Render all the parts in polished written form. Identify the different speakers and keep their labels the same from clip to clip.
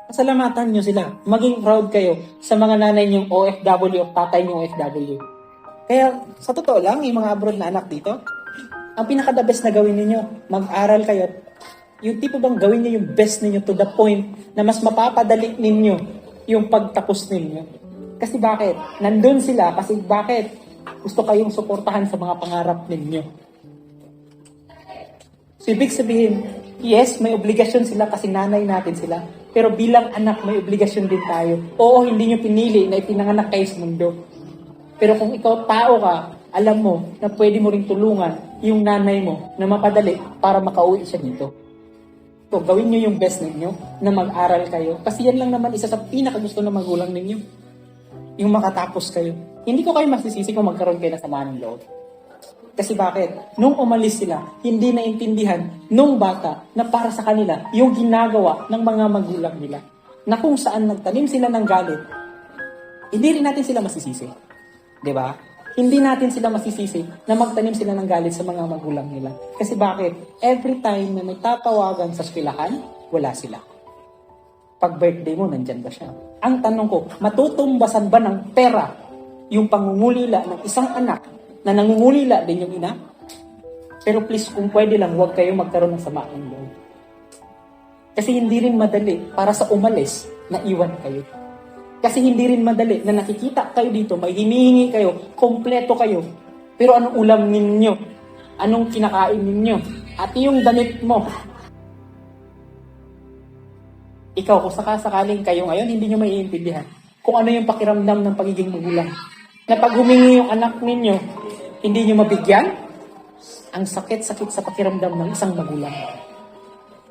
Speaker 1: Pasalamatan nyo sila. Maging proud kayo sa mga nanay nyong OFW o tatay nyong OFW. Kaya, sa totoo lang, yung mga abroad na anak dito, ang pinaka-the best na gawin ninyo, mag-aral kayo. Yung tipo bang gawin nyo yung best ninyo to the point na mas mapapadali ninyo yung pagtapos ninyo. Kasi bakit? Nandun sila kasi bakit? Gusto kayong suportahan sa mga pangarap ninyo. So, ibig sabihin, yes, may obligasyon sila kasi nanay natin sila. Pero bilang anak, may obligasyon din tayo. Oo, hindi nyo pinili na ipinanganak kayo sa mundo. Pero kung ikaw tao ka, alam mo na pwede mo ring tulungan yung nanay mo na mapadali para makauwi siya dito. So, gawin nyo yung best ninyo na mag-aral kayo. Kasi yan lang naman isa sa pinakagusto ng magulang ninyo. Yung makatapos kayo. Hindi ko kayo masisisi kung magkaroon kayo ng samaan ng loob. Kasi bakit? Nung umalis sila, hindi naintindihan nung bata na para sa kanila yung ginagawa ng mga magulang nila. Na kung saan nagtanim sila ng galit, hindi rin natin sila masisisi. 'Di ba? Hindi natin sila masisisi na magtanim sila ng galit sa mga magulang nila. Kasi bakit? Every time na may tatawagan sa eskwelahan, wala sila. Pag birthday mo, nandyan ba siya? Ang tanong ko, matutumbasan ba ng pera yung pangungulila ng isang anak na nangungulila din yung ina? Pero please, kung pwede lang, huwag kayo magkaroon ng sama ng loob. Kasi hindi rin madali para sa umalis na iwan kayo. Kasi hindi rin madali na nakikita kayo dito, may hinihingi kayo, kompleto kayo. Pero anong ulam ninyo? Anong kinakain ninyo? At yung damit mo. Ikaw, kung sakasakaling kayo ngayon, hindi nyo maiintindihan kung ano yung pakiramdam ng pagiging magulang. Na pag humingi yung anak ninyo, hindi nyo mabigyan, ang sakit-sakit sa pakiramdam ng isang magulang.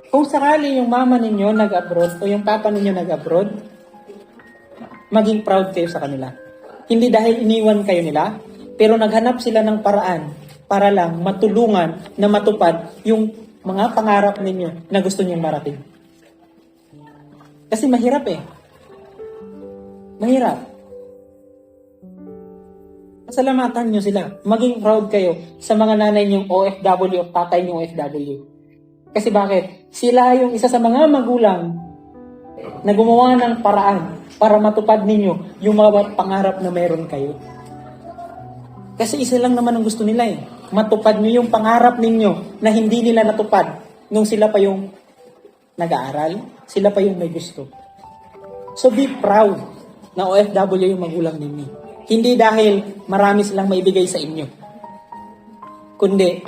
Speaker 1: Kung sakali yung mama ninyo nag-abroad o yung papa ninyo nag-abroad, maging proud kayo sa kanila. Hindi dahil iniwan kayo nila, pero naghanap sila ng paraan para lang matulungan na matupad yung mga pangarap ninyo na gusto niyong marating. Kasi mahirap eh. Mahirap. Pasalamatan nyo sila. Maging proud kayo sa mga nanay nyong OFW o tatay nyong OFW. Kasi bakit? Sila yung isa sa mga magulang na gumawa ng paraan para matupad ninyo yung mga pangarap na meron kayo. Kasi isa lang naman ang gusto nila eh. Matupad nyo yung pangarap ninyo na hindi nila natupad nung sila pa yung nag-aaral, sila pa yung may gusto. So be proud na OFW yung magulang ninyo. Hindi dahil marami silang maibigay sa inyo. Kundi,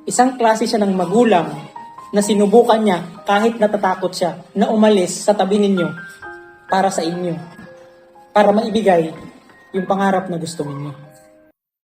Speaker 1: isang klase siya ng magulang na sinubukan niya kahit natatakot siya na umalis sa tabi ninyo para sa inyo. Para maibigay yung pangarap na gusto ninyo.